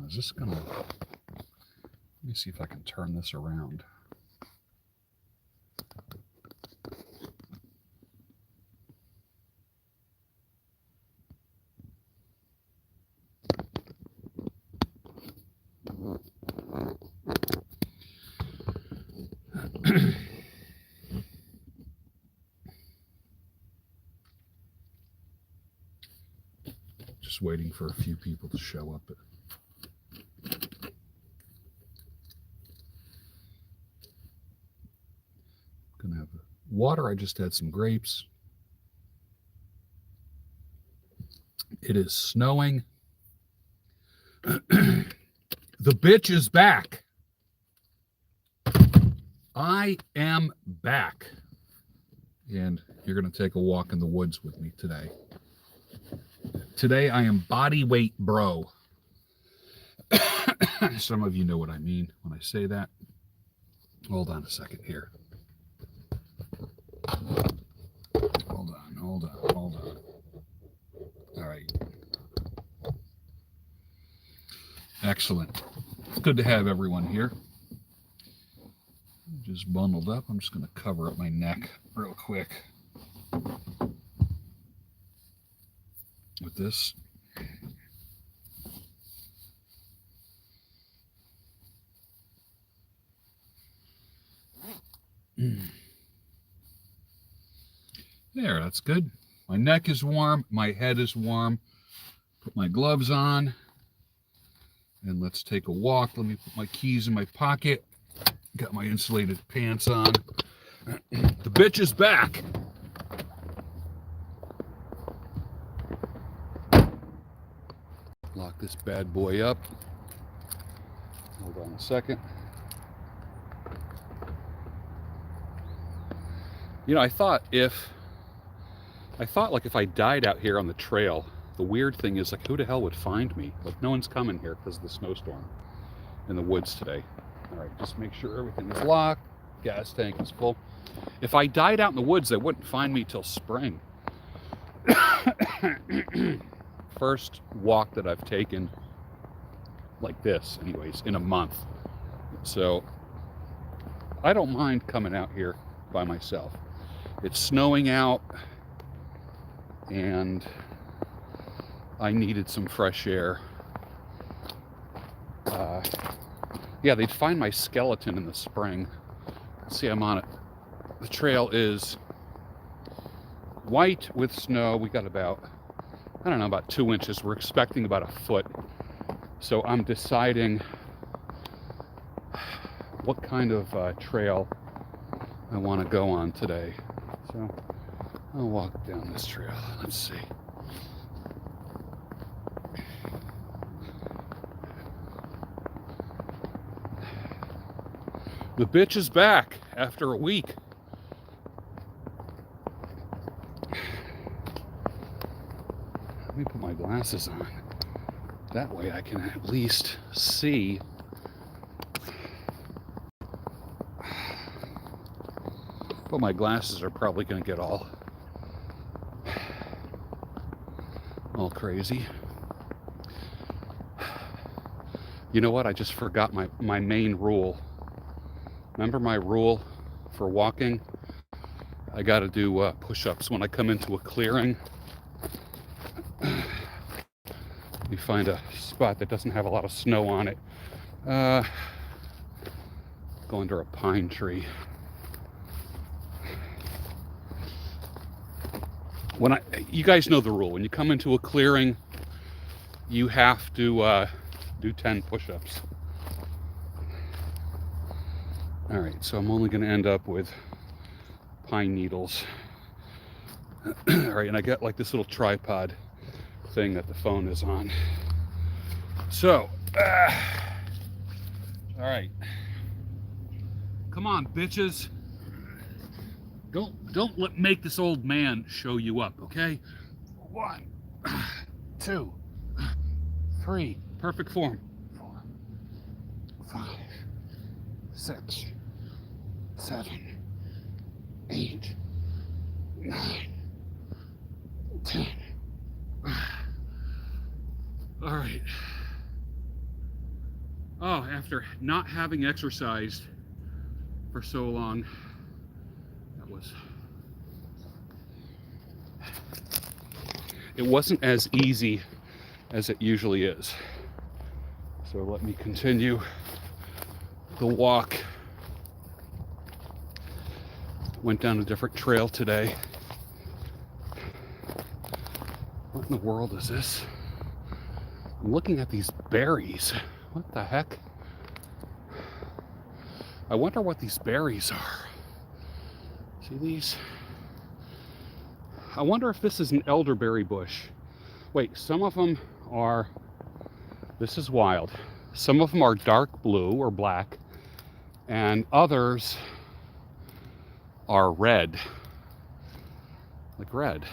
on. Is this gonna... Let me see if I can turn this around. Just waiting for a few people to show up. Gonna have water. I just had some grapes. It is snowing. The bitch is back. I am back. And you're going to take a walk in the woods with me today. Today I am body weight bro. Some of you know what I mean when I say that. Hold on a second here. Hold on. All right. Excellent. It's good to have everyone here. Just bundled up. I'm just going to cover up my neck real quick with this. There, that's good. My neck is warm. My head is warm. Put my gloves on. And let's take a walk. Let me put my keys in my pocket. Got my insulated pants on. The bitch is back. Lock this bad boy up. Hold on a second. You know, I thought like if I died out here on the trail, the weird thing is like who the hell would find me? Like no one's coming here because of the snowstorm in the woods today. All right, just make sure everything is locked. Gas tank is full. If I died out in the woods, they wouldn't find me till spring. First walk that I've taken like this, anyways, in a month. So I don't mind coming out here by myself. It's snowing out and I needed some fresh air. Yeah, they'd find my skeleton in the spring. See, I'm on it. The trail is white with snow. We got about, I don't know, about 2 inches. We're expecting about a foot. So I'm deciding what kind of trail I want to go on today. So I'll walk down this trail. Let's see. The bitch is back after a week. Let me put my glasses on. That way I can at least see. But my glasses are probably going to get all crazy. You know what? I just forgot my main rule. Remember my rule for walking? I got to do push-ups when I come into a clearing. You find a spot that doesn't have a lot of snow on it. Go under a pine tree. You guys know the rule. When you come into a clearing, you have to do 10 push-ups. All right, so I'm only going to end up with pine needles. All right, and I got like this little tripod thing that the phone is on. So, all right. Come on, bitches. Don't make this old man show you up, okay? 1, 2, 3. Perfect form. 4, 5, 6, 7, 8, 9, 10. All right. Oh, after not having exercised for so long, it wasn't as easy as it usually is. So let me continue the walk. Went down a different trail today. What in the world is this? I'm looking at these berries. What the heck? I wonder what these berries are. See these? I wonder if this is an elderberry bush. Wait, some of them are, this is wild. Some of them are dark blue or black, and others are red. Like red.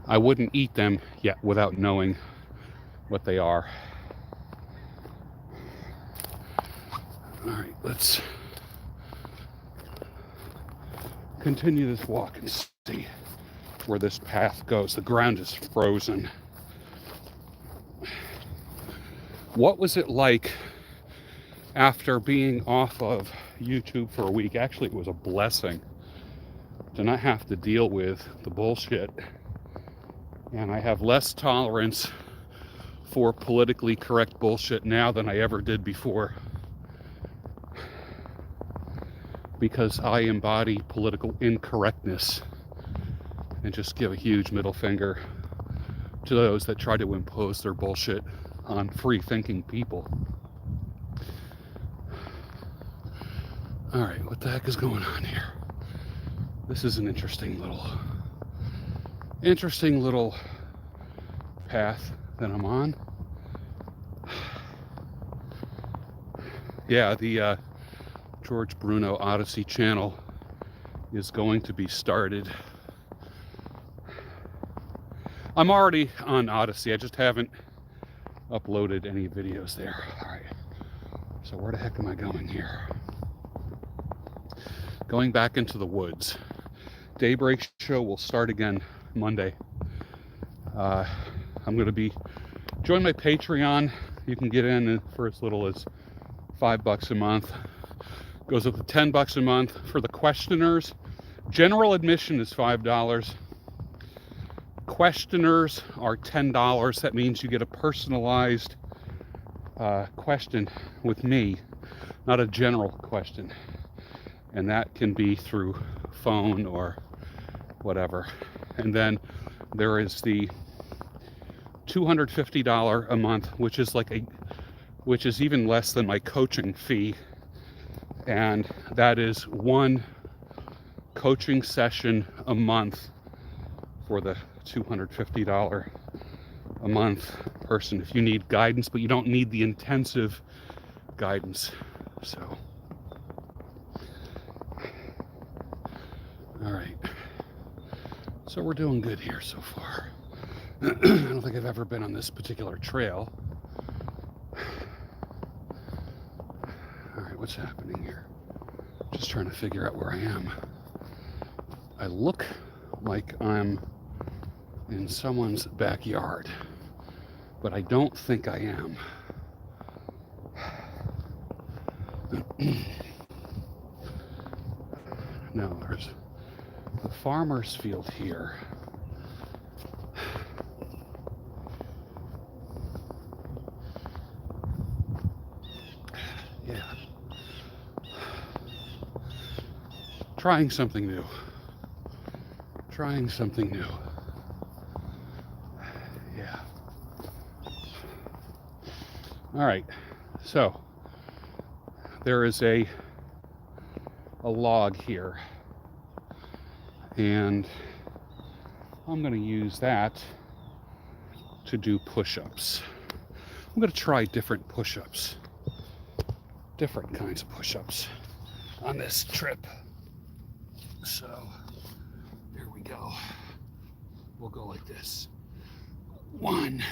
I wouldn't eat them yet without knowing what they are. All right, let's continue this walk and see where this path goes. The ground is frozen. What was it like after being off of YouTube for a week? Actually, it was a blessing to not have to deal with the bullshit. And I have less tolerance for politically correct bullshit now than I ever did before, because I embody political incorrectness and just give a huge middle finger to those that try to impose their bullshit on free-thinking people. All right, what the heck is going on here? This is an interesting little path that I'm on. Yeah, the George Bruno Odyssey channel is going to be started. I'm already on Odyssey, I just haven't uploaded any videos there. All right, so where the heck am I going here? Going back into the woods. Daybreak show will start again Monday. I'm going to be join my Patreon. You can get in for as little as $5 a month. Goes up to $10 a month for the questioners. General admission is $5. Questioners are $10. That means you get a personalized question with me, not a general question. And that can be through phone or whatever. And then there is the $250 a month, which is even less than my coaching fee. And that is one coaching session a month for the $250 a month person if you need guidance, but you don't need the intensive guidance. So, all right. So we're doing good here so far. I don't think I've ever been on this particular trail. All right, what's happening here? Just trying to figure out where I am. I look like I'm in someone's backyard, but I don't think I am. No, there's the farmer's field here. Yeah. Trying something new. Yeah. All right. So there is a log here, and I'm going to use that to do push-ups. I'm going to try different push-ups, different kinds of push-ups on this trip. So here we go. We'll go like this. 1,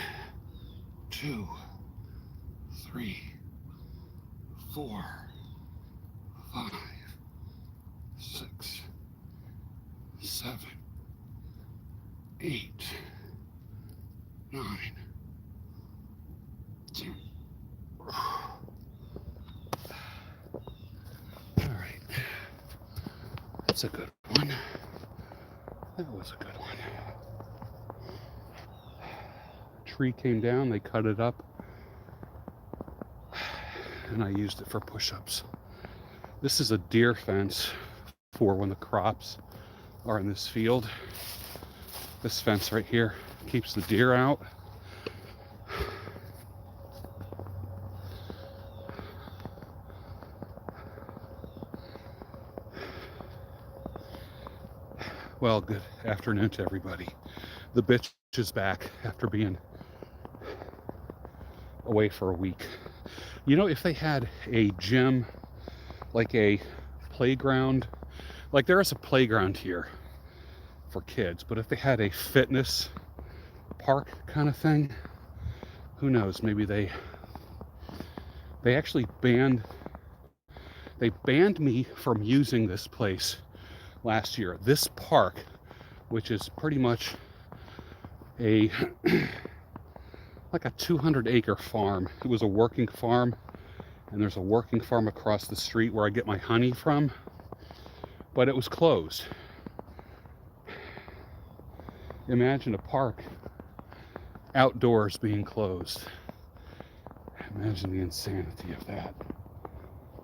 2, 3, 4, 5, 6, 7, 8, 9, 10. All right. That's a good one. That was a good one. Tree came down, they cut it up, and I used it for push-ups. This is a deer fence for when the crops are in this field. This fence right here keeps the deer out. Well, good afternoon to everybody. The bitch is back after being away for a week. You know, if they had a gym, like a playground, like there is a playground here for kids, but if they had a fitness park kind of thing, who knows, maybe they actually banned me from using this place last year. This park, which is pretty much a like a 200-acre farm. It was a working farm, and there's a working farm across the street where I get my honey from, but it was closed. Imagine a park outdoors being closed. Imagine the insanity of that.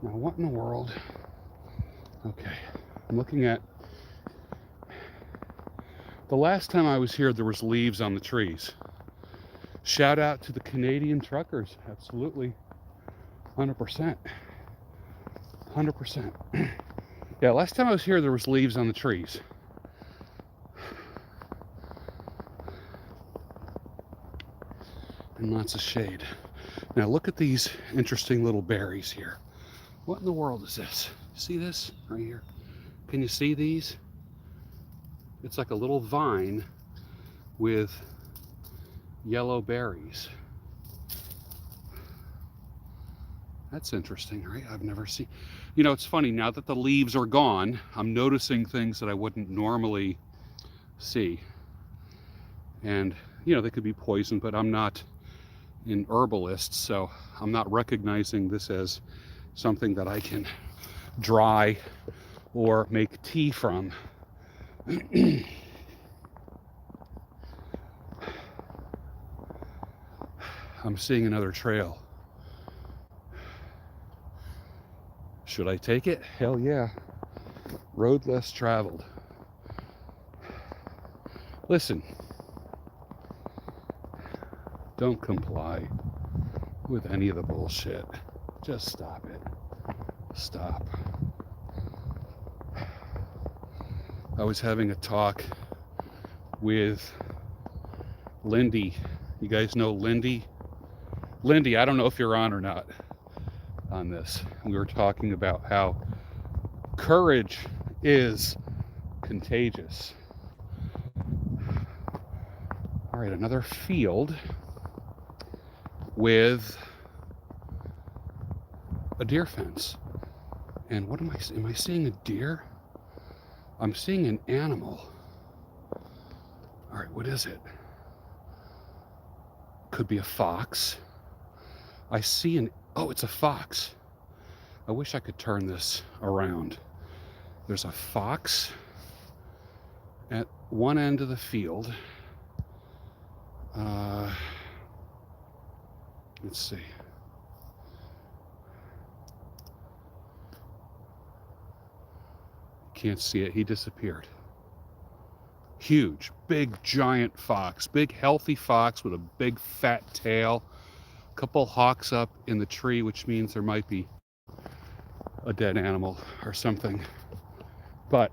Now, what in the world? Okay, I'm looking at the last time I was here, there was leaves on the trees. Shout out to the Canadian truckers. Absolutely. 100%. 100%. Yeah, last time I was here, there was leaves on the trees. And lots of shade. Now look at these interesting little berries here. What in the world is this? See this right here? Can you see these? It's like a little vine with yellow berries. That's interesting, right? I've never seen. You know, it's funny, now that the leaves are gone, I'm noticing things that I wouldn't normally see. And, you know, they could be poison, but I'm not an herbalist, so I'm not recognizing this as something that I can dry or make tea from. I'm seeing another trail. Should I take it? Hell yeah. Road less traveled. Listen, don't comply with any of the bullshit. Just stop it. Stop. I was having a talk with Lindy. You guys know Lindy? Lindy, I don't know if you're on or not on this. We were talking about how courage is contagious. All right, another field with a deer fence. And what am I seeing a deer? I'm seeing an animal. All right, what is it? Could be a fox. I see oh, it's a fox. I wish I could turn this around. There's a fox at one end of the field. Let's see. Can't see it. He disappeared. Huge, big, giant fox. Big, healthy fox with a big, fat tail. A couple hawks up in the tree, which means there might be a dead animal or something. But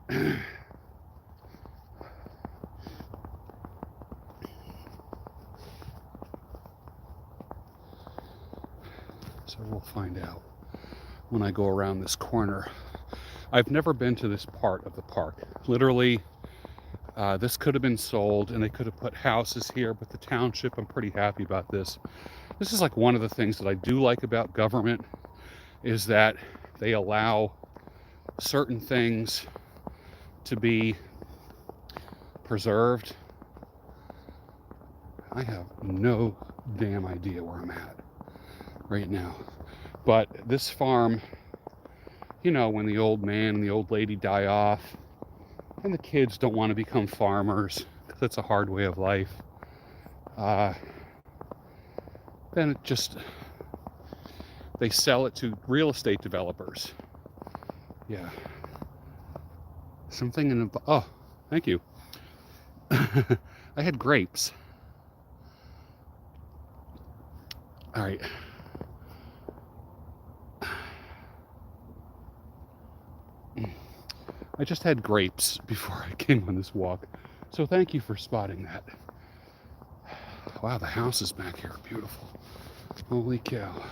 so we'll find out when I go around this corner. I've never been to this part of the park. Literally, this could have been sold and they could have put houses here, but the township, I'm pretty happy about this. This is like one of the things that I do like about government, is that they allow certain things to be preserved. I have no damn idea where I'm at right now. But this farm, you know, when the old man and the old lady die off and the kids don't want to become farmers because it's a hard way of life, then it just, they sell it to real estate developers. Yeah. Something in the, oh, thank you. I had grapes. All right. I just had grapes before I came on this walk. So thank you for spotting that. Wow, the houses back here are beautiful. Holy cow.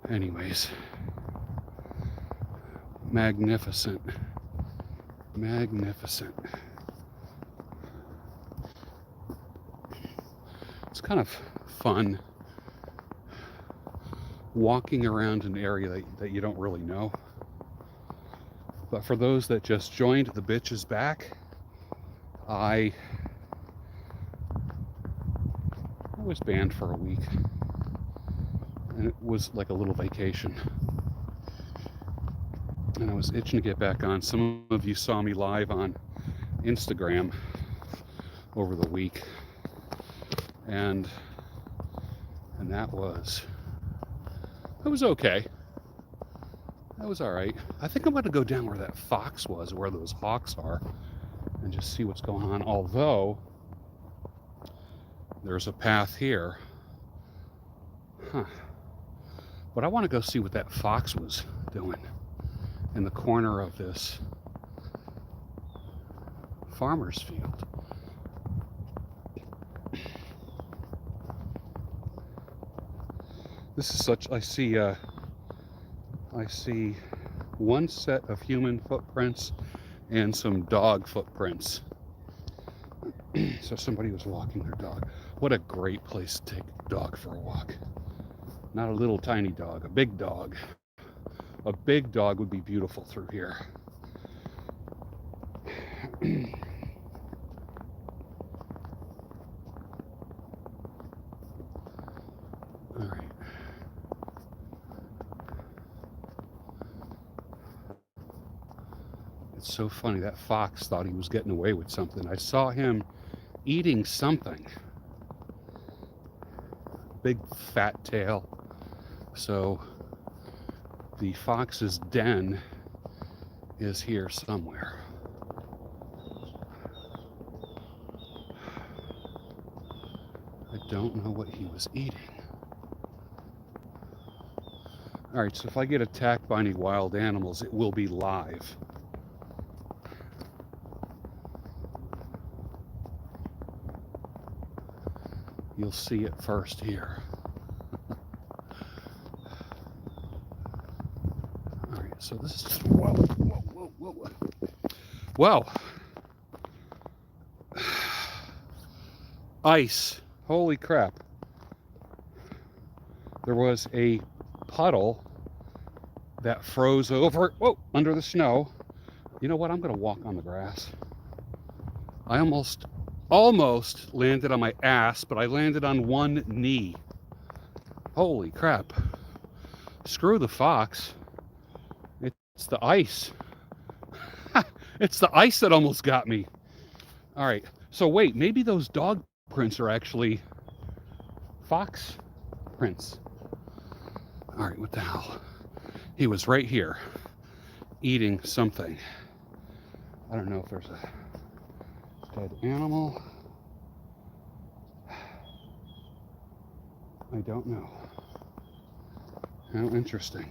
Anyways. Magnificent. Magnificent. It's kind of fun walking around an area that you don't really know. But for those that just joined, the bitch is back. I was banned for a week, and it was like a little vacation. And I was itching to get back on. Some of you saw me live on Instagram over the week, and that was okay. That was all right. I think I'm going to go down where that fox was, where those hawks are, and just see what's going on. Although there's a path here, but I want to go see what that fox was doing in the corner of this farmer's field. This is such, I see one set of human footprints and some dog footprints. So somebody was walking their dog. What a great place to take a dog for a walk. Not a little tiny dog, a big dog. A big dog would be beautiful through here. All right. It's so funny, that fox thought he was getting away with something. I saw him eating something. Big fat tail. So the fox's den is here somewhere. I don't know what he was eating. All right, so if I get attacked by any wild animals, it will be live. You'll see it first here. All right, so this is, whoa. Wow. Ice. Holy crap. There was a puddle that froze over, under the snow. You know what? I'm going to walk on the grass. I almost landed on my ass, but I landed on one knee. Holy crap. Screw the fox. It's the ice. It's the ice that almost got me. All right. So wait, maybe those dog prints are actually fox prints. All right, what the hell? He was right here eating something. I don't know if there's a dead animal. I don't know. How interesting.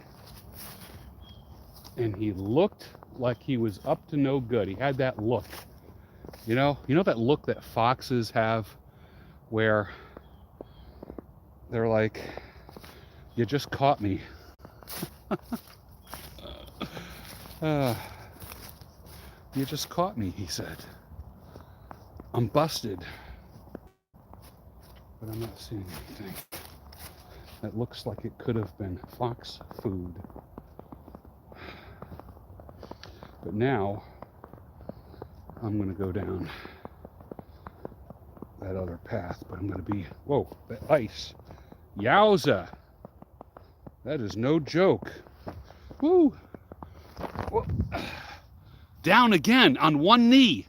And he looked like he was up to no good. He had that look. You know that look that foxes have where they're like, you just caught me. You just caught me, he said. I'm busted. But I'm not seeing anything. That looks like it could have been fox food. But now, I'm going to go down that other path, but I'm going to be, whoa, the ice. Yowza. That is no joke. Woo! Whoa. Down again on one knee.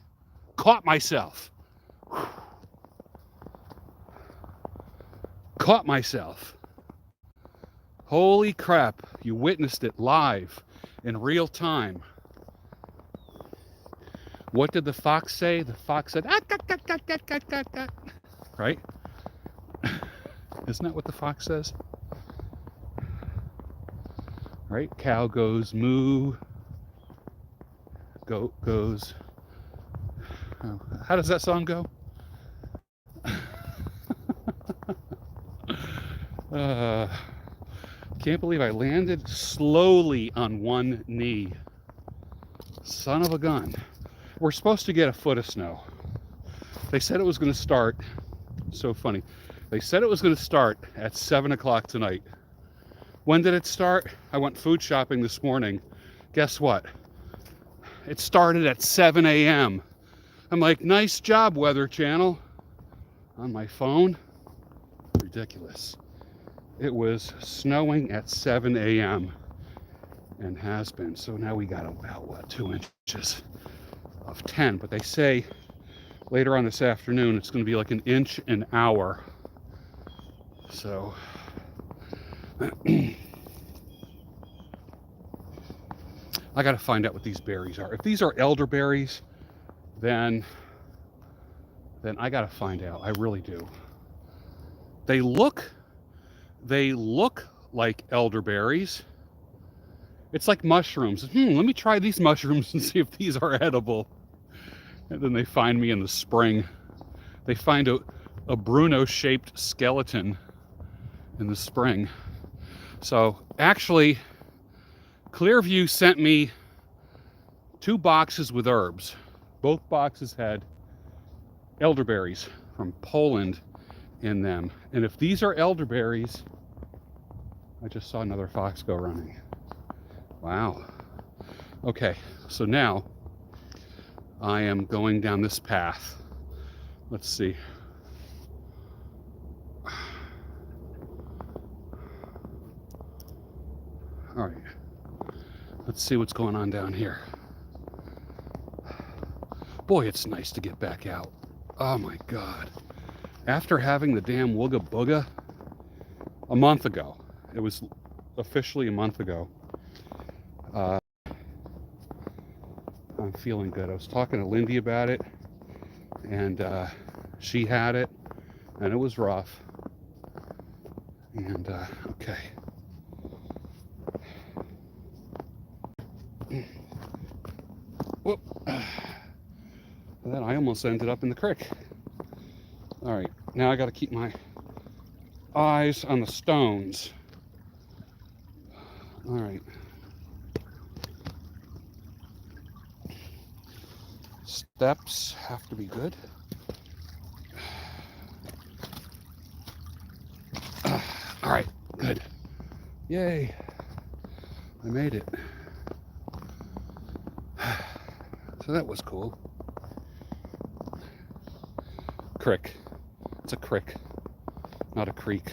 Caught myself. Caught myself. Holy crap, you witnessed it live in real time. What did the fox say? The fox said, ah, gat, gat, gat, gat, gat, gat, gat. Right? Isn't that what the fox says? Right? Cow goes moo. Goat goes. Oh, how does that song go? Can't believe I landed slowly on one knee. Son of a gun. We're supposed to get a foot of snow. They said it was going to start. So funny. They said it was going to start at 7 o'clock tonight. When did it start? I went food shopping this morning. Guess what? It started at 7 a.m. I'm like, nice job, Weather Channel. On my phone. Ridiculous. It was snowing at 7 a.m. and has been. So now we got about, what, 2 inches of 10. But they say later on this afternoon it's going to be like an inch an hour. So I got to find out what these berries are. If these are elderberries, then I got to find out. I really do. They look like elderberries. It's like mushrooms. Let me try these mushrooms and see if these are edible. And then they find me in the spring. They find a Bruno-shaped skeleton in the spring. So actually, Clearview sent me 2 boxes with herbs. Both boxes had elderberries from Poland in them. And if these are elderberries, I just saw another fox go running. Wow. Okay, so now I am going down this path. Let's see. All right. Let's see what's going on down here. Boy, it's nice to get back out. Oh my God. After having the damn Wooga Booga a month ago, it was officially a month ago, I'm feeling good. I was talking to Lindy about it, and she had it, and it was rough. And, okay. Whoop. And then I almost ended up in the creek. All right, now I got to keep my eyes on the stones. All right. Steps have to be good. All right, good. Yay. I made it. So that was cool. Crick. It's a crick, not a creek.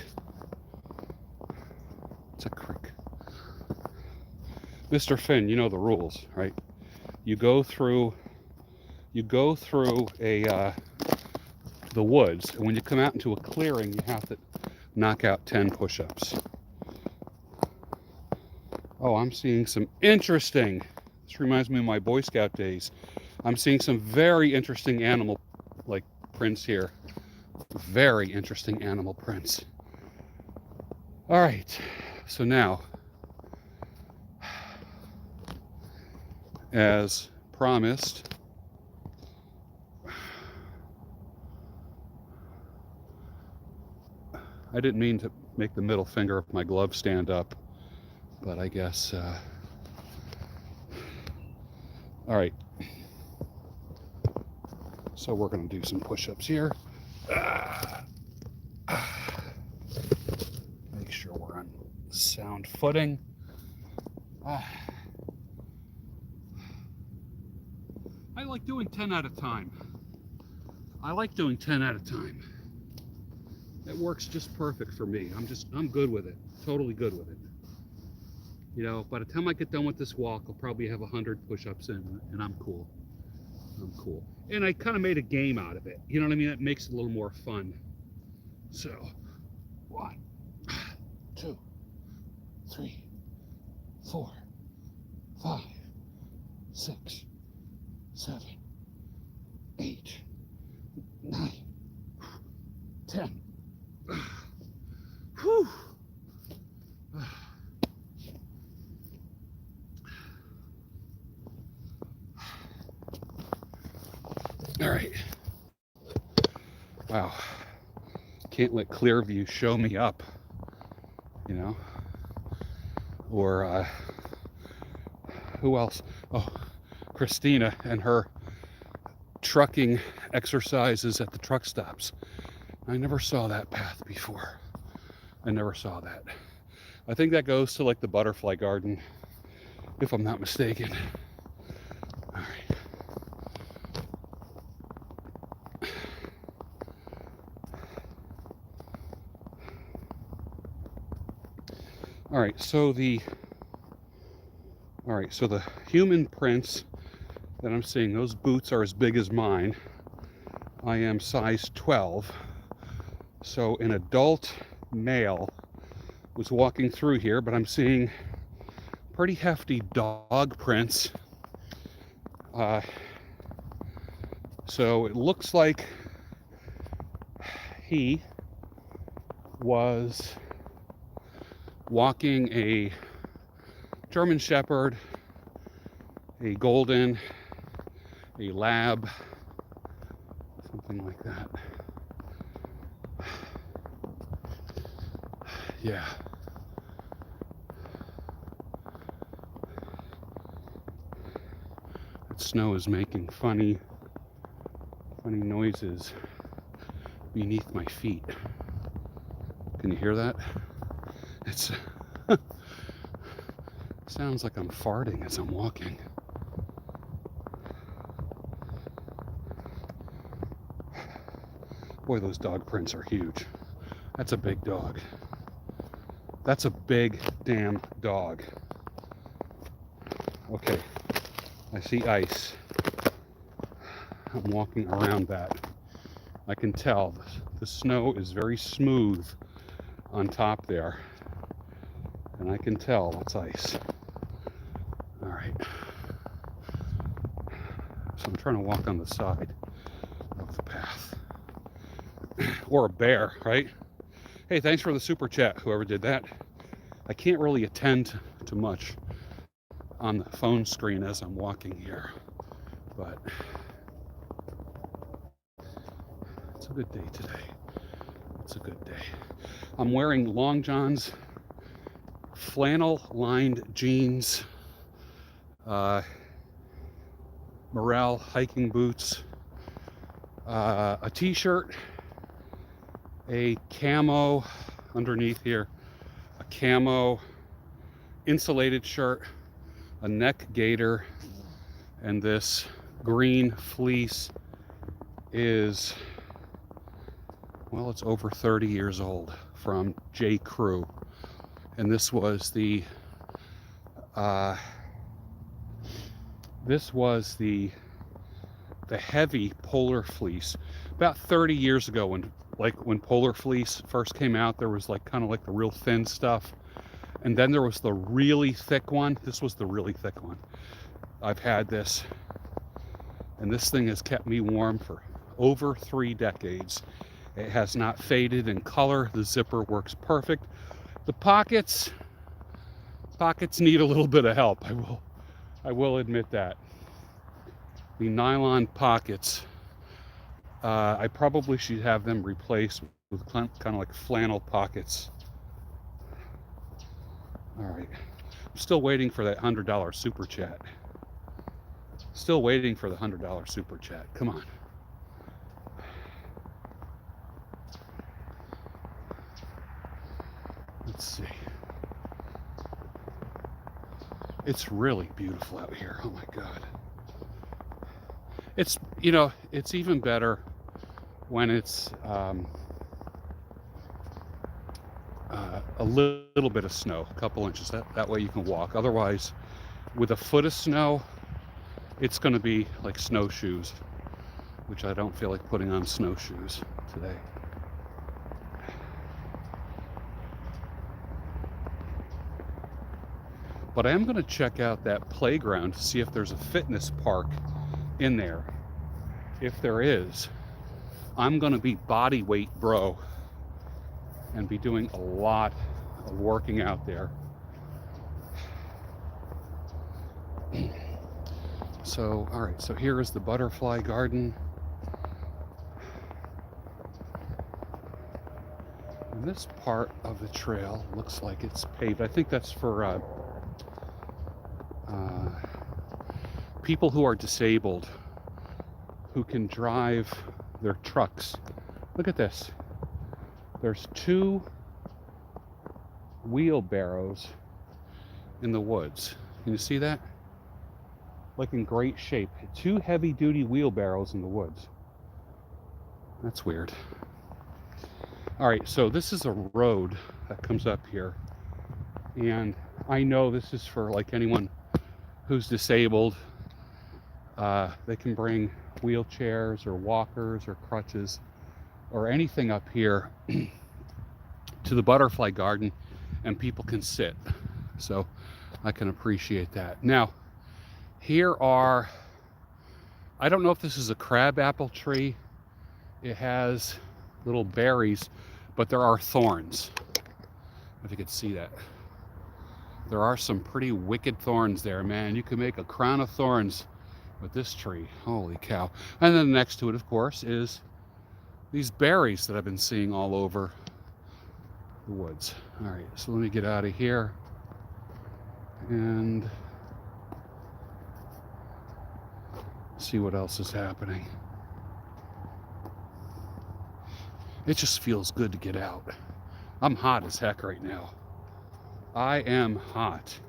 It's a crick. Mr. Finn, you know the rules, right? You go through the woods, and when you come out into a clearing, you have to knock out 10 push-ups. Oh, I'm seeing some interesting, this reminds me of my Boy Scout days. I'm seeing some very interesting animal, like, prints here. Very interesting animal prints. All right, so now, as promised, I didn't mean to make the middle finger of my glove stand up, but I guess, all right. So we're going to do some push-ups here. Make sure we're on sound footing. I like doing 10 at a time. I like doing 10 at a time. It works just perfect for me. I'm good with it. Totally good with it. You know, by the time I get done with this walk, I'll probably have 100 push-ups in, and I'm cool. I'm cool. And I kind of made a game out of it. You know what I mean? It makes it a little more fun. So, 1, 2, 3, 4, 5, 6, 7, 8, 9, 10. Whew. All right. Wow. Can't let Clearview show me up, you know? Or who else? Oh, Christina and her trucking exercises at the truck stops. I never saw that path before. I never saw that. I think that goes to like the butterfly garden, if I'm not mistaken. All right. All right, so the human prints that I'm seeing, those boots are as big as mine. I am size 12. So an adult male was walking through here, but I'm seeing pretty hefty dog prints. So it looks like he was walking a German Shepherd, a Golden, a Lab, something like that. Yeah. That snow is making funny noises beneath my feet. Can you hear that? It's sounds like I'm farting as I'm walking. Boy, those dog prints are huge. That's a big dog. That's a big damn dog. Okay, I see ice. I'm walking around that. I can tell the snow is very smooth on top there. And I can tell it's ice. All right. So I'm trying to walk on the side of the path. Or a bear, right? Hey, thanks for the super chat, whoever did that. I can't really attend to much on the phone screen as I'm walking here, but it's a good day today. It's a good day. I'm wearing long johns, flannel lined jeans, Morel hiking boots, a t-shirt, a camo underneath here, a camo insulated shirt, a neck gaiter, and this green fleece is, well, it's over 30 years old, from J. Crew. And this was the heavy polar fleece. About 30 years ago, when polar fleece first came out, there was like kind of like the real thin stuff, and then there was the really thick one. This was the really thick one. I've had this, and this thing has kept me warm for over 3 decades. It has not faded in color. The zipper works perfect. The pockets need a little bit of help. I will admit that. The nylon pockets, I probably should have them replaced with kind of like flannel pockets. All right, I'm still waiting for that $100 super chat. Still waiting for the $100 super chat. Come on. Let's see. It's really beautiful out here. Oh my God. It's, you know, it's even better when it's a a little bit of snow, a couple inches. That way you can walk. Otherwise, with a foot of snow, it's going to be like snowshoes, which I don't feel like putting on snowshoes today. But I am going to check out that playground to see if there's a fitness park in there. If there is, I'm going to be body weight bro and be doing a lot of working out there. So, all right, so here is the butterfly garden. And this part of the trail looks like it's paved. I think that's for people who are disabled, who can drive their trucks. Look at this. There's 2 wheelbarrows in the woods. Can you see that? Like in great shape. 2 heavy-duty wheelbarrows in the woods. That's weird. All right, so this is a road that comes up here. And I know this is for like anyone who's disabled. They can bring wheelchairs or walkers or crutches or anything up here to the butterfly garden, and people can sit. So I can appreciate that. Now, here are, I don't know if this is a crabapple tree. It has little berries, but there are thorns. If you could see that. There are some pretty wicked thorns there, man. You can make a crown of thorns with this tree. Holy cow. And then next to it, of course, is these berries that I've been seeing all over the woods. All right, so let me get out of here and see what else is happening. It just feels good to get out. I'm hot as heck right now. I am hot.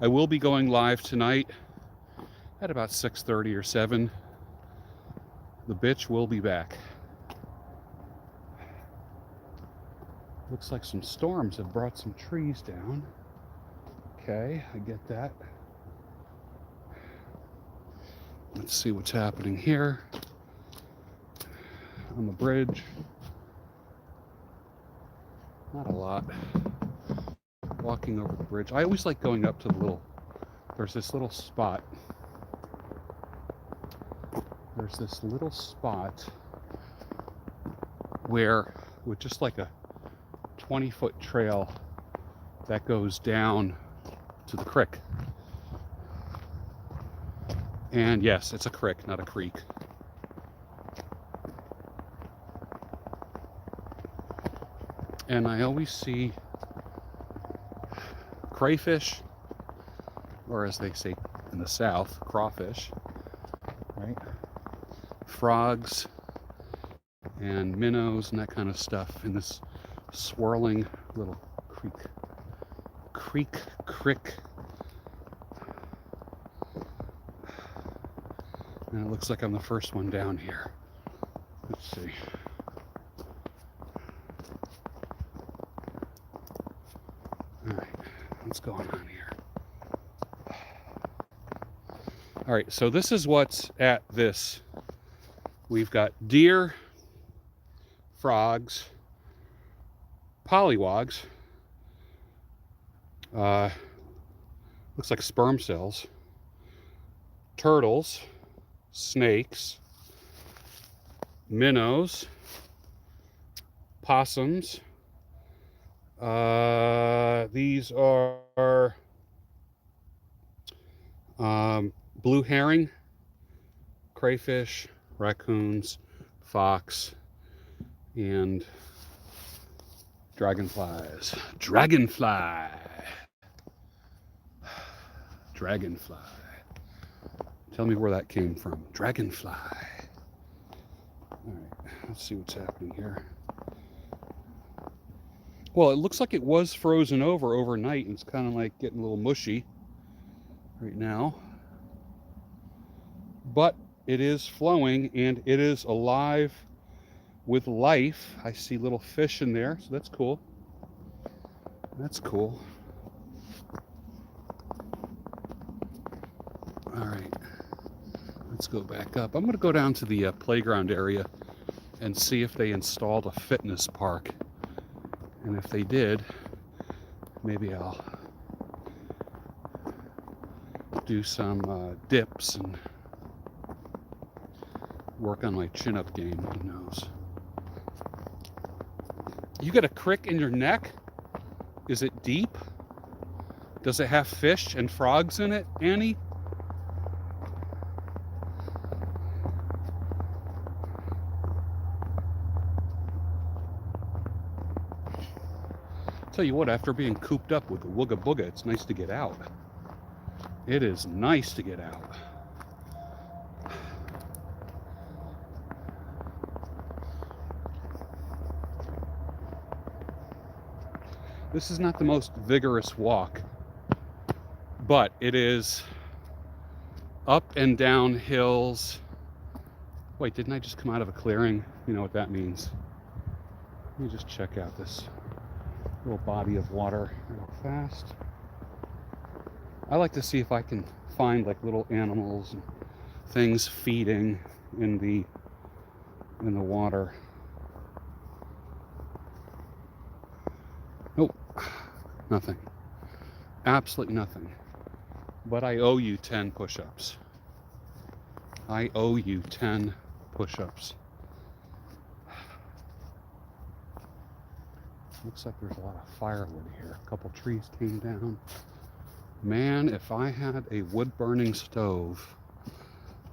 I will be going live tonight at about 6:30 or 7. The bitch will be back. Looks like some storms have brought some trees down. Okay, I get that. Let's see what's happening here on the bridge. Not a lot. Walking over the bridge. I always like going up to the little, there's this little spot. There's this little spot where, with just like a 20-foot trail that goes down to the creek. And yes, it's a creek, not a creek. And I always see crayfish, or as they say in the South, crawfish, right? Frogs and minnows and that kind of stuff in this swirling little creek. And it looks like I'm the first one down here. Let's see. All right, what's going on here? All right, so this is what's at this. We've got deer, frogs, pollywogs, looks like sperm cells, turtles, snakes, minnows, possums. These are blue herring, crayfish, raccoons, fox, and dragonflies. Dragonfly. Tell me where that came from. Dragonfly. All right, let's see what's happening here. Well, it looks like it was frozen over overnight, and it's kind of like getting a little mushy right now. But it is flowing, and it is alive with life. I see little fish in there, so that's cool. That's cool. All right, let's go back up. I'm going to go down to the playground area and see if they installed a fitness park. And if they did, maybe I'll do some dips and work on my chin-up game. Who knows? You got a crick in your neck? Is it deep? Does it have fish and frogs in it, Annie? Tell you what, after being cooped up with the wooga booga, it's nice to get out. It is nice to get out. This is not the most vigorous walk, but it is up and down hills. Wait, didn't I just come out of a clearing? You know what that means. Let me just check out this little body of water real fast. I like to see if I can find like little animals and things feeding in the water. Nope, nothing. Absolutely nothing. But I owe you 10 push-ups. I owe you 10 push-ups. Looks like there's a lot of firewood here. A couple trees came down. Man, if I had a wood-burning stove,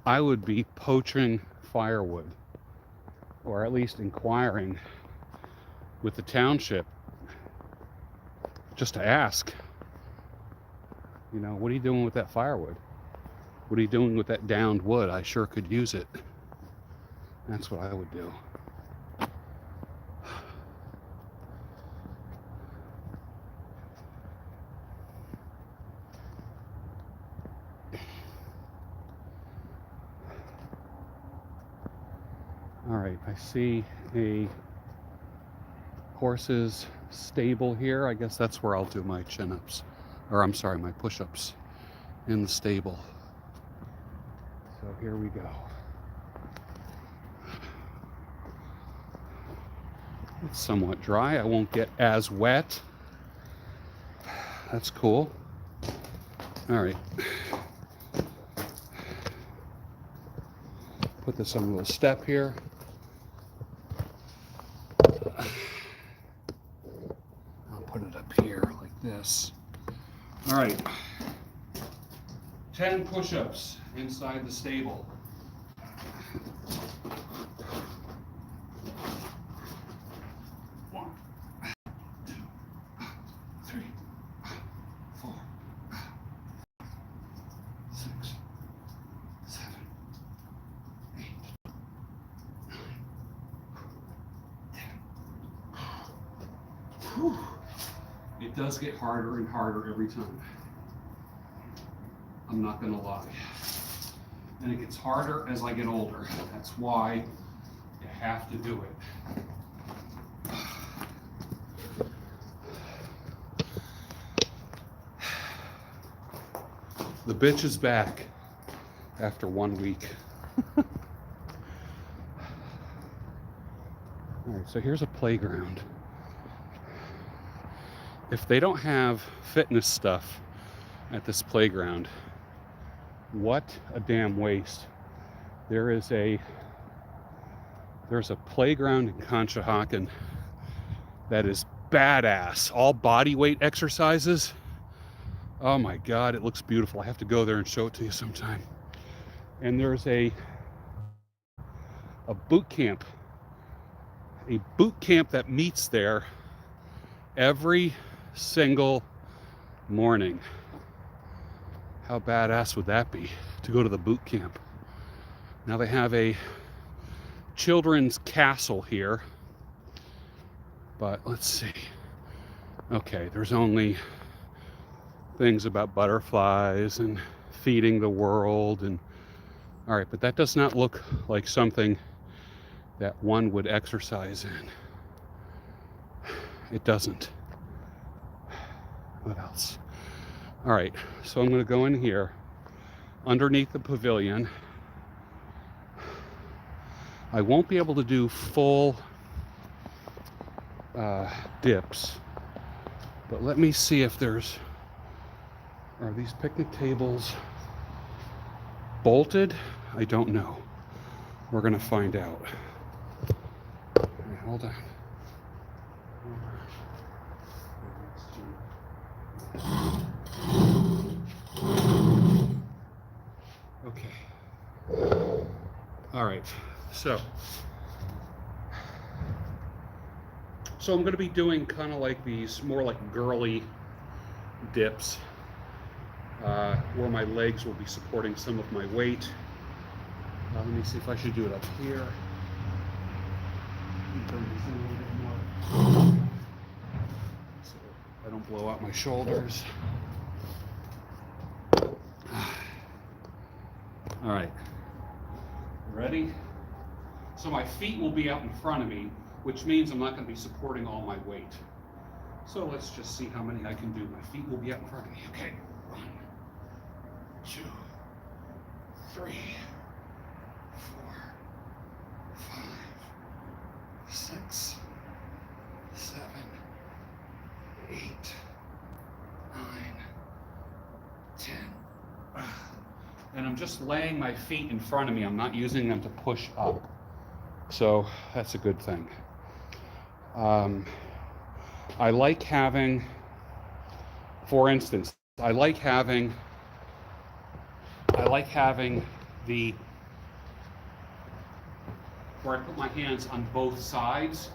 I would be poaching firewood, or at least inquiring with the township just to ask, you know, what are you doing with that firewood? What are you doing with that downed wood? I sure could use it. That's what I would do. All right, I see a horse's stable here. I guess that's where I'll do my chin-ups, or I'm sorry, my push-ups in the stable. So here we go. It's somewhat dry. I won't get as wet. That's cool. All right. Put this on a little step here. I'll put it up here like this. All right. 10 push-ups inside the stable. One, 2, 3, 4, 6, 7, 8, 9, 10. Whew. It does get harder and harder every time. I'm not gonna lie. And it gets harder as I get older. That's why you have to do it. The bitch is back after 1 week. All right, so here's a playground. If they don't have fitness stuff at this playground, what a damn waste. There's a playground in Conshohocken that is badass. All body weight exercises. Oh my God, it looks beautiful. I have to go there and show it to you sometime. And there's a boot camp. A boot camp that meets there every single morning. How badass would that be to go to the boot camp? Now they have a children's castle here, but let's see. Okay, there's only things about butterflies and feeding the world, and all right, but that does not look like something that one would exercise in. It doesn't. What else? All right, so I'm going to go in here underneath the pavilion. I won't be able to do full dips, but let me see if are these picnic tables bolted? I don't know. We're going to find out. Right, hold on. Okay. All right. So I'm going to be doing kind of like these more like girly dips, where my legs will be supporting some of my weight. Let me see if I should do it up here. Turn this in a little bit more so I don't blow out my shoulders. All right, ready? So my feet will be out in front of me, which means I'm not going to be supporting all my weight. So let's just see how many I can do. My feet will be out in front of me. Okay, 1, 2, 3, 4, 5, 6, 7, 8, 9, 10. And I'm just laying my feet in front of me. I'm not using them to push up. So that's a good thing. I like having, for instance, I like having the, where I put my hands on both sides.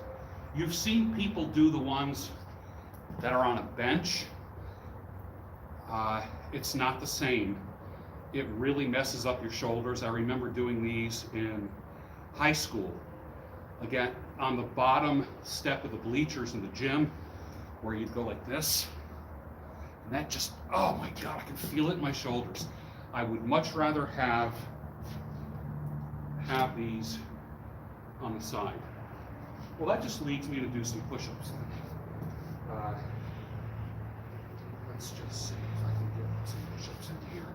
You've seen people do the ones that are on a bench. It's not the same. It really messes up your shoulders. I remember doing these in high school. Again, on the bottom step of the bleachers in the gym, where you'd go like this. And that just, oh my God, I can feel it in my shoulders. I would much rather have these on the side. Well, that just leads me to do some push-ups. Let's just see if I can get some push-ups in here,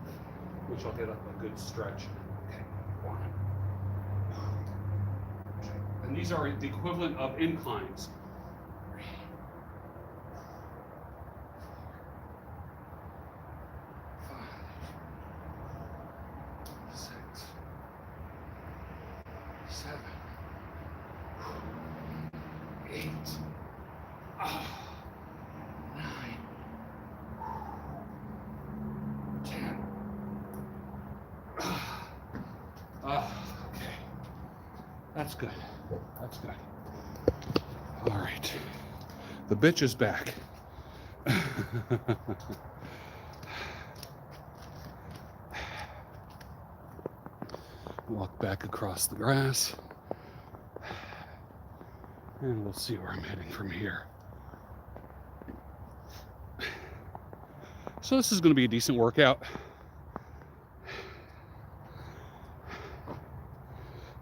which I'll get up a good stretch. Okay, 1. Okay. And these are the equivalent of inclines. 3, 4, 5, 6, 7, 8, 9, 10. Okay. That's good. That's good. All right. The bitch is back. Walk back across the grass. And we'll see where I'm heading from here. So this is going to be a decent workout.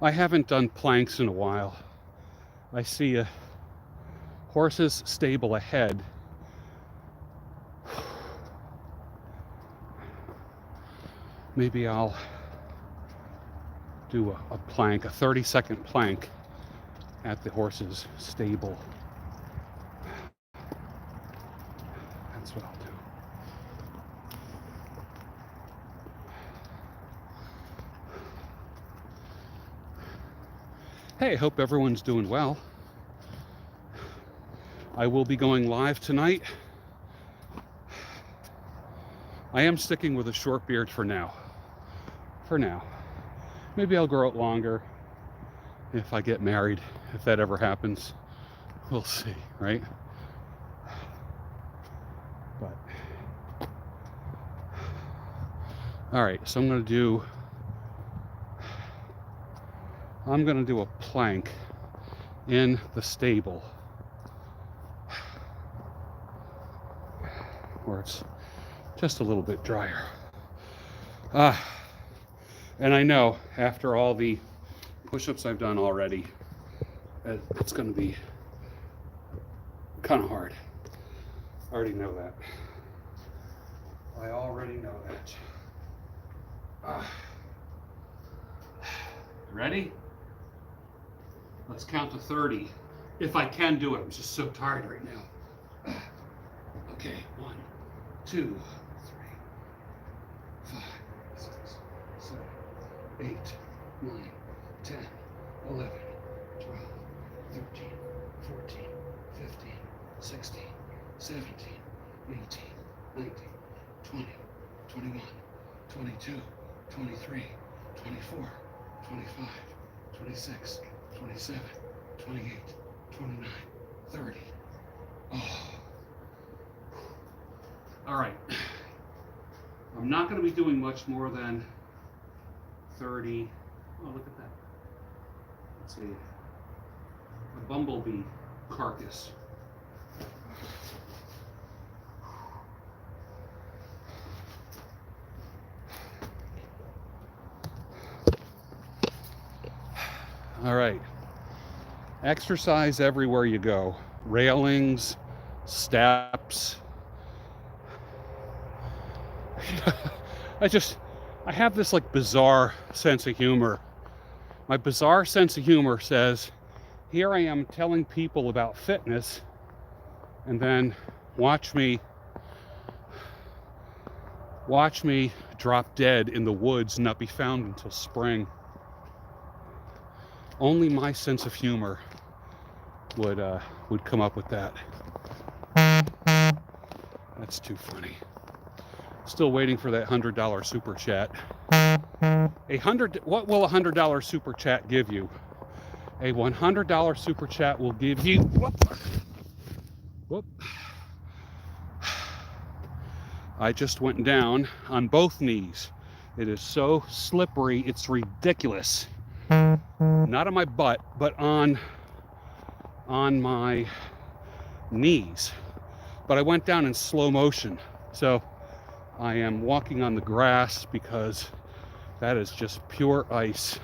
I haven't done planks in a while. I see a horse's stable ahead. Maybe I'll do a plank, a 30-second plank at the horse's stable. That's what I'll do. Hey, I hope everyone's doing well. I will be going live tonight. I am sticking with a short beard for now. For now. Maybe I'll grow it longer if I get married, if that ever happens. We'll see, right? But all right, so I'm gonna do a plank in the stable where it's just a little bit drier. And I know after all the push-ups I've done already, it's going to be kind of hard. I already know that. I already know that. Ready? Let's count to 30. If I can do it. I'm just so tired right now. Okay, 1, 2, 3, 5, 6, 7, 8, 9, 10, 11, 12, 13, 14, 15, 16, 17, 18, 19, 20, 21, 22, 23, 24, 25, 26, 27, 28, 29, 30. Oh. All right. I'm not going to be doing much more than 30. Oh, look at that. Let's see. A bumblebee carcass. All right. Exercise everywhere you go. Railings, steps. I have this like bizarre sense of humor. My bizarre sense of humor says, here I am telling people about fitness, and then watch me drop dead in the woods and not be found until spring. Only my sense of humor would come up with that. That's too funny. Still waiting for that $100 super chat. What will a $100 super chat give you? A $100 super chat will give you. Whoop. I just went down on both knees. It is so slippery, it's ridiculous. Not on my butt, but on my knees. But I went down in slow motion. So I am walking on the grass because that is just pure ice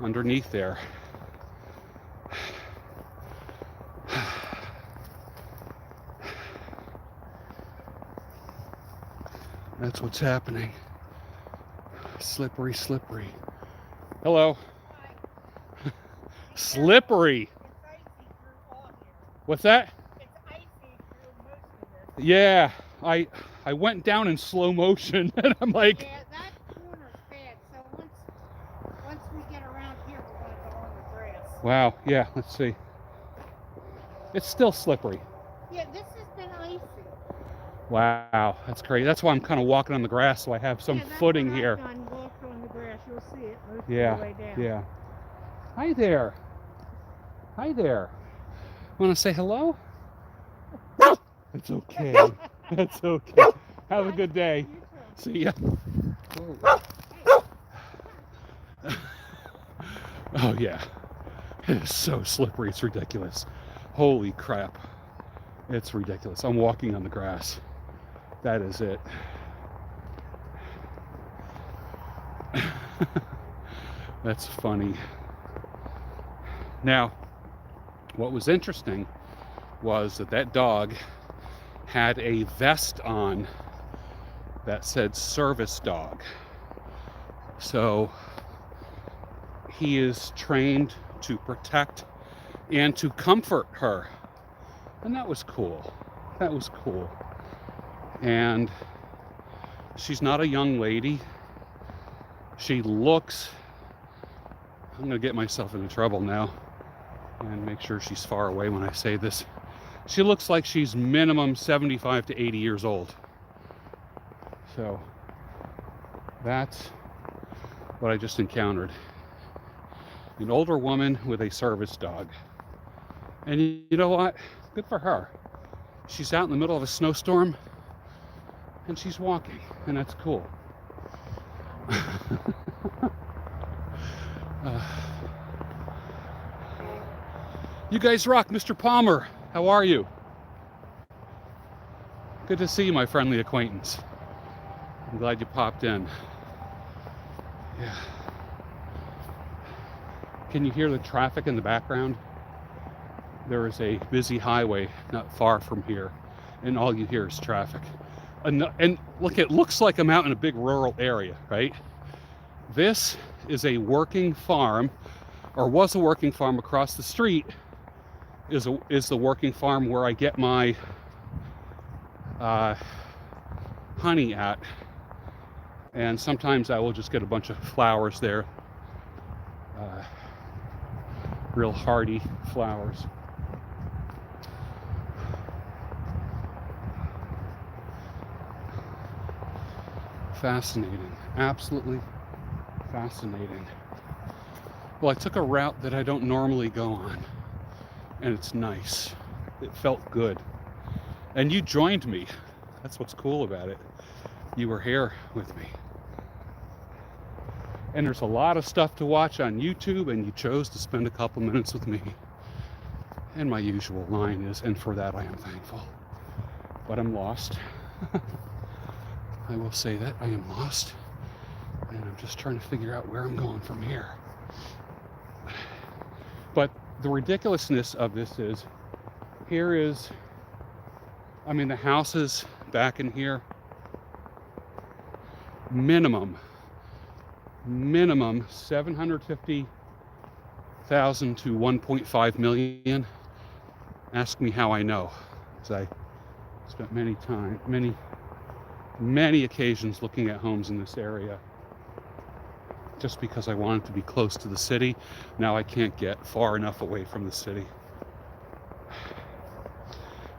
underneath there. That's what's happening. Slippery, slippery. Hello. Hi. Slippery. It's icy through all here. What's that? It's icy through most of this. Yeah, I went down in slow motion and I'm like. Yeah, that corner's bad. So once we get around here, we're going to go on the grass. Wow. Yeah. Let's see. It's still slippery. Yeah, this has been icy. Wow, that's crazy. That's why I'm kind of walking on the grass so I have some footing here. I've done, walked on the grass. You'll see it most of the way down. Yeah. Hi there. Hi there. Want to say hello? It's okay. It's okay. Have a good day. See ya. Oh yeah. It is so slippery. It's ridiculous. Holy crap. It's ridiculous. I'm walking on the grass. That is it. That's funny. Now, what was interesting was that dog had a vest on that said service dog. So he is trained to protect and to comfort her. And that was cool. That was cool. And she's not a young lady. She looks, I'm going to get myself into trouble now and make sure she's far away when I say this. She looks like she's minimum 75 to 80 years old. So that's what I just encountered. An older woman with a service dog. And you know what? Good for her. She's out in the middle of a snowstorm and she's walking, and that's cool. You guys rock. Mr. Palmer, how are you? Good to see you, my friendly acquaintance. I'm glad you popped in. Yeah. Can you hear the traffic in the background? there is a busy highway not far from here, and all you hear is traffic. And look, it looks like I'm out in a big rural area, right? This is a working farm, or was a working farm. Across the street is the working farm where I get my honey at. And sometimes I will just get a bunch of flowers there, real hardy flowers. Fascinating, absolutely fascinating. Well, I took a route that I don't normally go on, and it's nice. It felt good. And you joined me. That's what's cool about it. You were here with me. And there's a lot of stuff to watch on YouTube, and you chose to spend a couple minutes with me. And my usual line is, and for that I am thankful. But I'm lost. I will say that I am lost, and I'm just trying to figure out where I'm going from here. But the ridiculousness of this is, here is, I mean, the houses back in here, minimum 750,000 to 1.5 million. Ask me how I know, because I spent many occasions looking at homes in this area, just because I wanted to be close to the city. Now I can't get far enough away from the city.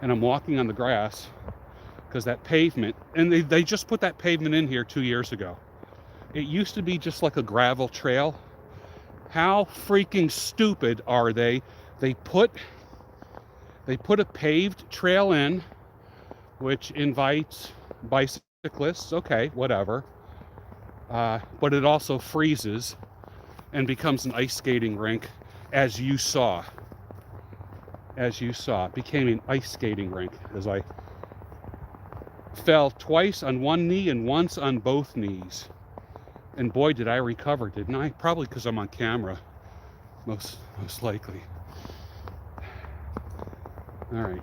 And I'm walking on the grass because that pavement, and they just put that pavement in here 2 years ago. It used to be just like a gravel trail. How freaking stupid are they? They put a paved trail in, which invites bicyclists, okay, whatever. But it also freezes and becomes an ice skating rink, as you saw. It became an ice skating rink as I fell twice on one knee and once on both knees. And boy, did I recover, didn't I? Probably because I'm on camera, most likely. All right.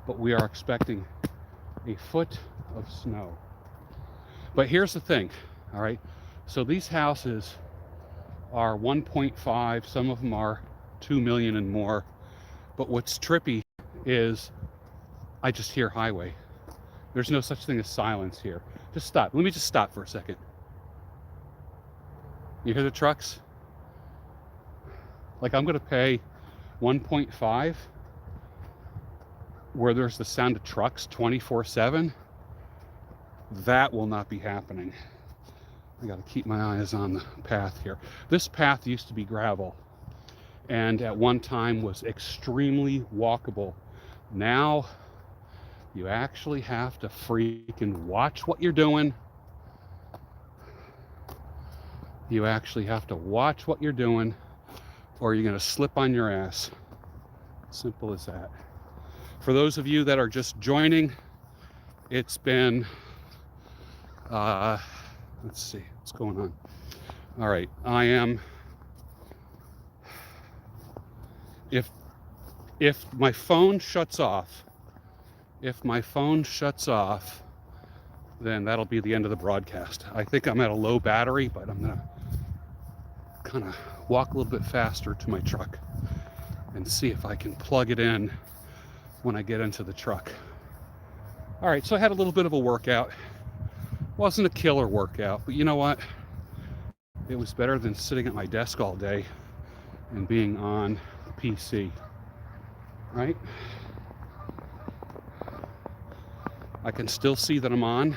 But we are expecting a foot of snow. But here's the thing, all right? So these houses are 1.5, some of them are 2 million and more. But what's trippy is I just hear highway. There's no such thing as silence here. Just stop. Let me just stop for a second. You hear the trucks? Like, I'm going to pay 1.5 where there's the sound of trucks 24/7. That will not be happening. I got to keep my eyes on the path here. This path used to be gravel, and at one time was extremely walkable. Now you actually have to freaking watch what you're doing. You actually have to watch what you're doing, or you're going to slip on your ass. Simple as that. For those of you that are just joining, it's been, let's see what's going on. All right, I am, if my phone shuts off, then that'll be the end of the broadcast. I think I'm at a low battery, but I'm gonna kind of walk a little bit faster to my truck and see if I can plug it in when I get into the truck. All right, so I had a little bit of a workout. Wasn't a killer workout, but you know what? It was better than sitting at my desk all day and being on PC, right? I can still see that I'm on,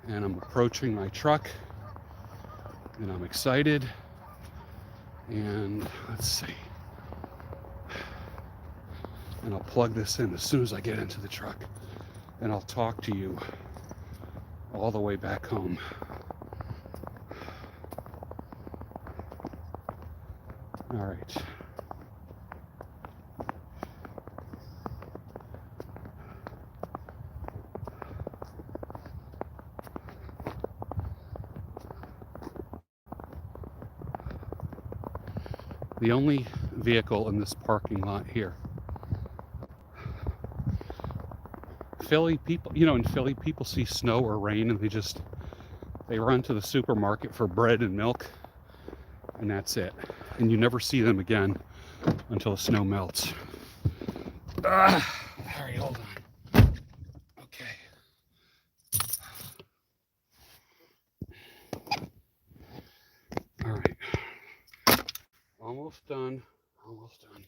and I'm approaching my truck, and I'm excited. And let's see. And I'll plug this in as soon as I get into the truck, and I'll talk to you all the way back home. All right. The only vehicle in this parking lot here. Philly people, in Philly, people see snow or rain and they run to the supermarket for bread and milk, and that's it. And you never see them again until the snow melts. All right, hold on. Okay. All right. Almost done. Almost done.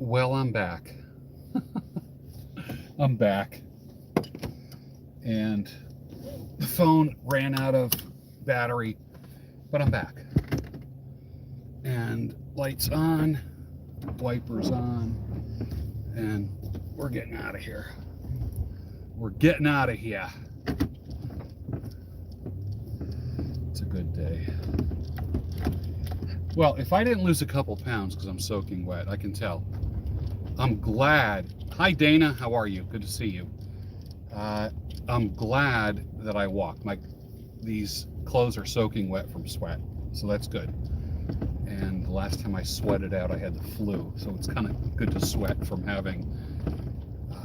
Well, I'm back. I'm back. And the phone ran out of battery, but I'm back. And lights on, wipers on, and we're getting out of here. We're getting out of here. It's a good day. Well, if I didn't lose a couple pounds because I'm soaking wet, I can tell. I'm glad. Hi, Dana. How are you? Good to see you. I'm glad that I walked. These clothes are soaking wet from sweat, so that's good. And the last time I sweated out, I had the flu, so it's kind of good to sweat from having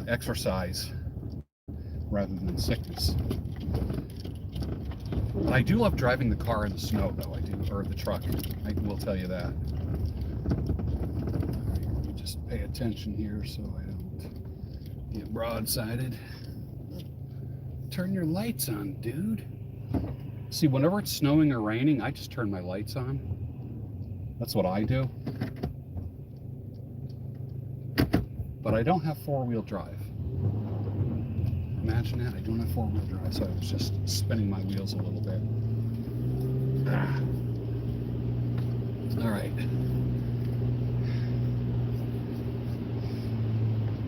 exercise rather than sickness. I do love driving the car in the snow, though. I do, or the truck. I will tell you that. Let me just pay attention here so I don't get broadsided. Turn your lights on, dude. See, whenever it's snowing or raining, I just turn my lights on. That's what I do. But I don't have four-wheel drive. Imagine that, I don't have four-wheel drive, so I was just spinning my wheels a little bit. All right.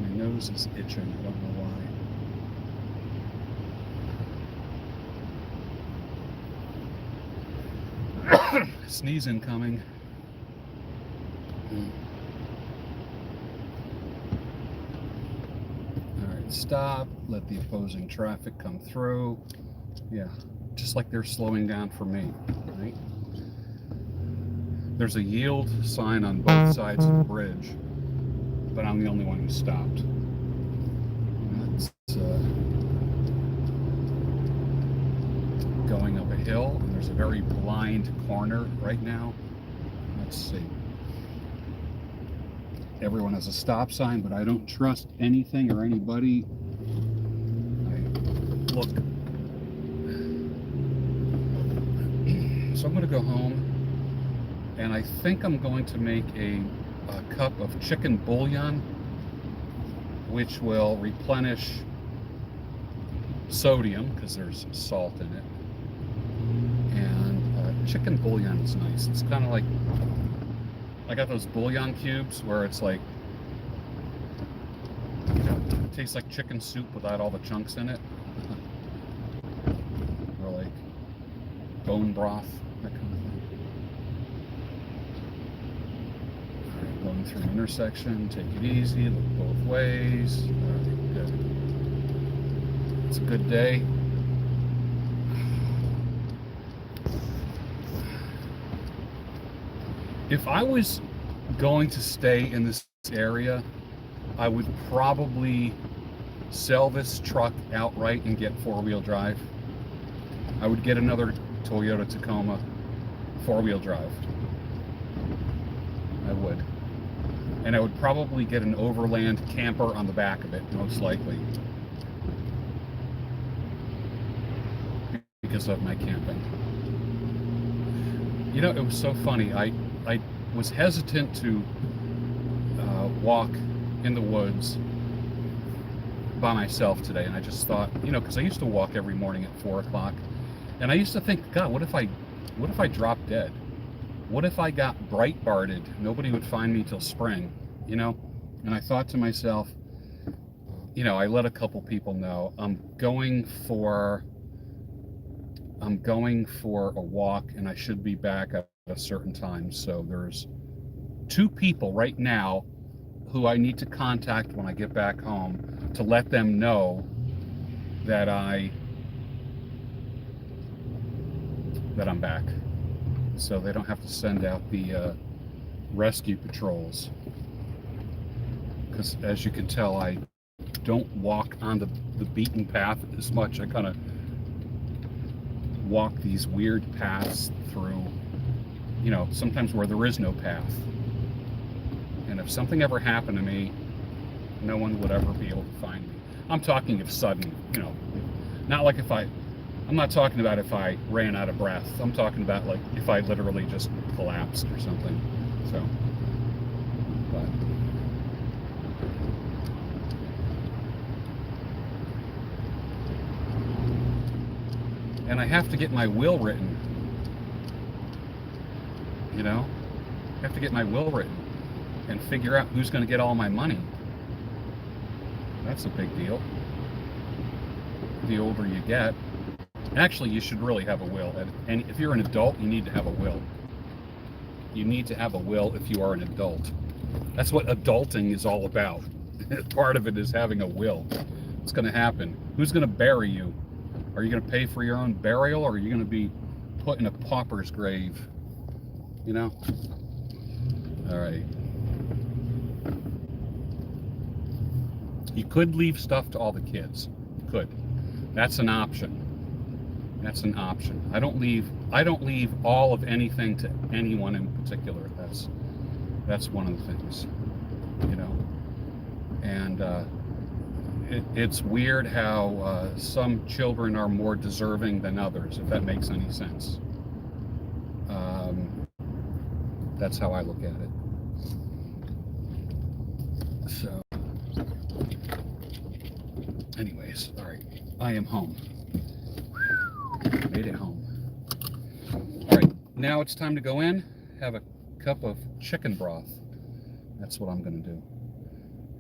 My nose is itching, I don't know why. Sneeze incoming. All right, stop. Let the opposing traffic come through. Yeah, just like they're slowing down for me, right? There's a yield sign on both sides of the bridge, but I'm the only one who stopped. That's going up a hill, and there's a very blind corner right now. Let's see. Everyone has a stop sign, but I don't trust anything or anybody. Look. So I'm going to go home, and I think I'm going to make a cup of chicken bouillon, which will replenish sodium because there's salt in it. And chicken bouillon is nice. It's kind of like, I got those bouillon cubes where it's like, it tastes like chicken soup without all the chunks in it. Or like bone broth, that kind of thing. All right, going through an intersection, take it easy, look both ways. All right, good. It's a good day. If I was going to stay in this area, I would probably sell this truck outright and get four-wheel drive. I would get another Toyota Tacoma four-wheel drive. I would. And I would probably get an overland camper on the back of it, most likely. Because of my camping. You know, it was so funny. I was hesitant to walk in the woods by myself today, and I just thought, you know, because I used to walk every morning at 4 o'clock, and I used to think, God, what if I dropped dead? What if I got Breitbarted? Nobody would find me till spring, you know? And I thought to myself, you know, I let a couple people know I'm going for a walk, and I should be back a certain time. So there's 2 people right now who I need to contact when I get back home to let them know that I'm back, so they don't have to send out the rescue patrols. Because as you can tell, I don't walk on the beaten path as much. I kind of walk these weird paths through, you know, sometimes where there is no path. And if something ever happened to me, no one would ever be able to find me. I'm talking if sudden, you know, not like I'm not talking about if I ran out of breath. I'm talking about like if I literally just collapsed or something. So, but. And I have to get my will written. You know? I have to get my will written and figure out who's going to get all my money. That's a big deal. The older you get. Actually, you should really have a will. And if you're an adult, you need to have a will. You need to have a will if you are an adult. That's what adulting is all about. Part of it is having a will. What's going to happen? Who's going to bury you? Are you going to pay for your own burial, or are you going to be put in a pauper's grave? You know? All right. You could leave stuff to all the kids. You could. That's an option. That's an option. I don't leave all of anything to anyone in particular. That's one of the things. You know? And it's weird how some children are more deserving than others, if that makes any sense. That's how I look at it. So, anyways, all right, I am home. Made it home. All right, now it's time to go in, have a cup of chicken broth. That's what I'm going to do.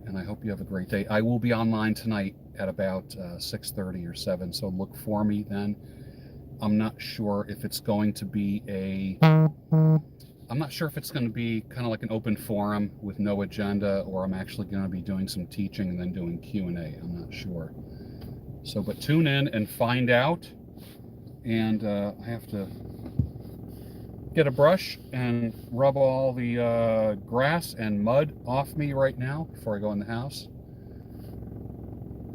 And I hope you have a great day. I will be online tonight at about 6:30 or 7, so look for me then. I'm not sure if it's going to be kind of like an open forum with no agenda, or I'm actually going to be doing some teaching and then doing Q&A. I'm not sure. So, but tune in and find out. And I have to get a brush and rub all the grass and mud off me right now before I go in the house.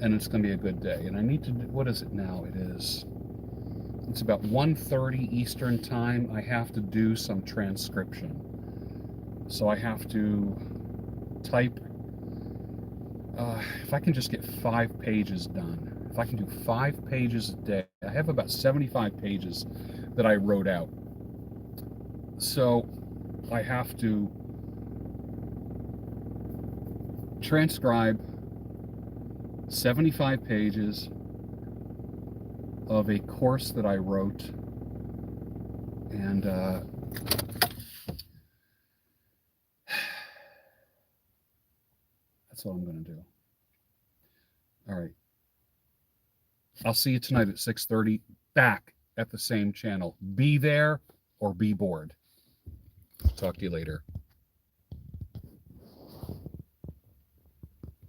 And it's going to be a good day. And I need to, what is it now? It's about 1:30 Eastern time. I have to do some transcription. So I have to type, if I can just get 5 pages done. If I can do 5 pages a day, I have about 75 pages that I wrote out. So I have to transcribe 75 pages of a course that I wrote, and that's what I'm going to do. All right. I'll see you tonight at 6:30, back at the same channel. Be there or be bored. Talk to you later.